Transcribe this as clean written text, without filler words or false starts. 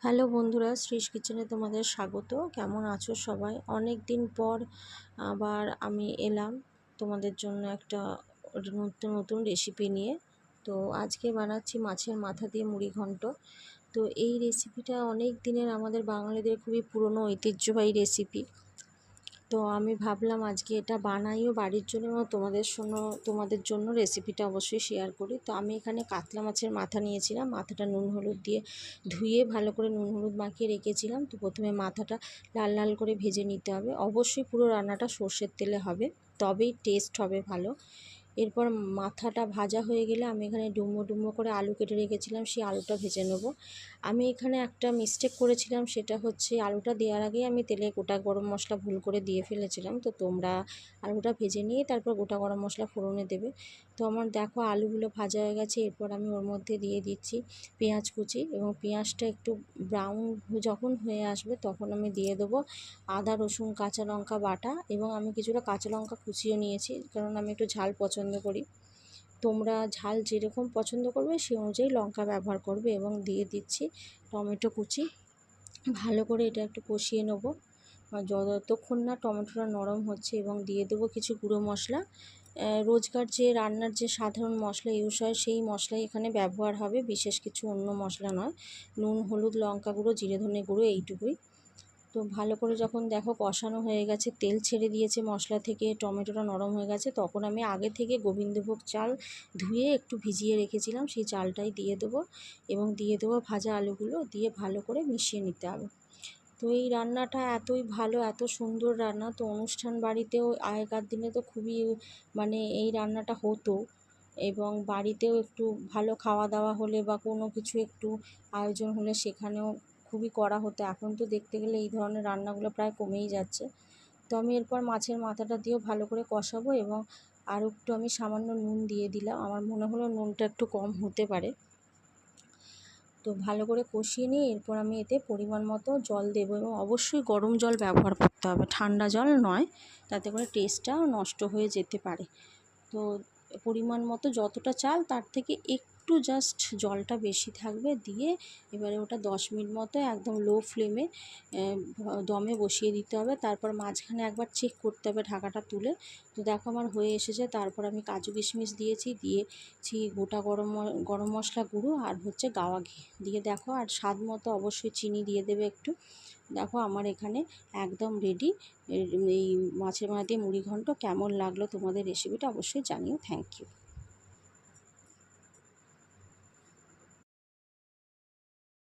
Hello বন্ধুরা, শ্রীশ কিচেনে তোমাদের স্বাগত। কেমন আছো সবাই? অনেক দিন পর আবার আমি এলাম তোমাদের জন্য একটা নতুন নতুন রেসিপি নিয়ে। তো আজকে বানাচ্ছি মাছের মাথা দিয়ে মুড়ি ঘন্ট। তো এই রেসিপিটা অনেক দিনের আমাদের বাঙালিদের খুবই পুরনো ঐতিহ্যবাহী রেসিপি। তো আমি ভাবলাম আজকে এটা বানাইও বাড়ির জন্য এবং তোমাদের জন্য রেসিপিটা অবশ্যই শেয়ার করি। তো আমি এখানে কাতলা মাছের মাথা নিয়েছিলাম। মাথাটা নুন হলুদ দিয়ে ধুয়ে ভালো করে নুন হলুদ মাখিয়ে রেখেছিলাম। তো প্রথমে মাথাটা লাল লাল করে ভেজে নিতে হবে। অবশ্যই পুরো রান্নাটা সর্ষের তেলে হবে, তবেই টেস্ট হবে ভালো। এরপর মাথাটা ভাজা হয়ে গেলে আমি এখানে ডুমো ডুমো করে আলু কেটে রেখেছিলাম, সেই আলুটা ভেজে নেব। আমি এখানে একটা মিস্টেক করেছিলাম, সেটা হচ্ছে আলুটা দেওয়ার আগেই আমি তেলে গোটা গরম মশলা ভুল করে দিয়ে ফেলেছিলাম। তো তোমরা আলুটা ভেজে নিয়ে তারপর গোটা গরম মশলা ফোড়নে দেবে। তো আমার দেখো আলুগুলো ভাজা হয়ে গেছে। এরপর আমি ওর মধ্যে দিয়ে দিচ্ছি পেঁয়াজ কুচি, এবং পেঁয়াজটা একটু ব্রাউন যখন হয়ে আসবে তখন আমি দিয়ে দেবো আদা রসুন কাঁচা লঙ্কা বাটা, এবং আমি কিছুটা কাঁচা লঙ্কা কুচিও নিয়েছি, কারণ আমি একটু ঝাল পছন্দ করি। তোমরা ঝাল যেরকম পছন্দ করবে সেই অনুযায়ী লঙ্কা ব্যবহার করবে। এবং দিয়ে দিচ্ছি টমেটো কুচি। ভালো করে এটা একটু কষিয়ে নেব যতক্ষণ না টমেটোটা নরম হচ্ছে, এবং দিয়ে দেবো কিছু গুঁড়ো মশলা। রোজকার যে রান্নার যে সাধারণ মশলা ইউজ হয় সেই মশলাই এখানে ব্যবহার হবে, বিশেষ কিছু অন্য মশলা নয়। নুন হলুদ লঙ্কা গুঁড়ো জিরে ধনে গুঁড়ো এইটুকুই। তো ভালো করে যখন দেখো কষানো হয়ে গেছে, তেল ছেড়ে দিয়েছে মশলা থেকে, টমেটোটা নরম হয়ে গেছে, তখন আমি আগে থেকে গোবিন্দভোগ চাল ধুয়ে একটু ভিজিয়ে রেখেছিলাম, সেই চালটাই দিয়ে দেবো। এবং দিয়ে দেবো ভাজা আলুগুলো, দিয়ে ভালো করে মিশিয়ে নিতে হবে। তো এই রান্নাটা এতই ভালো, এত সুন্দর রান্না। তো অনুষ্ঠান বাড়িতেও আগেকার দিনে তো খুবই এই রান্নাটা হতো, এবং বাড়িতেও একটু ভালো খাওয়া দাওয়া হলে বা কোনো কিছু একটু আয়োজন হলে সেখানেও খুবই করা হতো। এখন তো দেখতে গেলে এই ধরনের রান্নাগুলো প্রায় কমেই যাচ্ছে। তো আমি এরপর মাছের মাথাটা দিয়েও ভালো করে কষাবো, এবং আর একটু আমি সামান্য নুন দিয়ে দিলাম। আমার মনে হলো নুনটা একটু কম হতে পারে। তো ভালো করে কষিয়ে নিয়ে এরপর আমি এতে পরিমাণ মতো জল দেবো, এবং অবশ্যই গরম জল ব্যবহার করতে হবে, ঠান্ডা জল নয়, তাতে করে টেস্টটা নষ্ট হয়ে যেতে পারে। তো পরিমাণ মতো যতটা চাল তার থেকে একটু জাস্ট জলটা বেশি থাকবে, দিয়ে এবারে ওটা 10 মিনিট মতো একদম লো ফ্লেমে দমে বসিয়ে দিতে হবে। তারপর মাঝখানে একবার চেক করতে হবে ঢাকাটা তুলে। তো দেখো আমার হয়ে এসেছে। তারপর আমি কাজু কিশমিশ দিয়েছি গোটা গরম মশলা গুঁড়ো, আর হচ্ছে গাওয়া ঘি দিয়ে দেখো, আর স্বাদ মতো অবশ্যই চিনি দিয়ে দেবে একটু। দেখো আমার এখানে একদম রেডি এই মাছের মাথা দিয়ে মুড়ি ঘন্ট। কেমন লাগলো তোমাদের রেসিপিটা অবশ্যই জানিও। Thank you.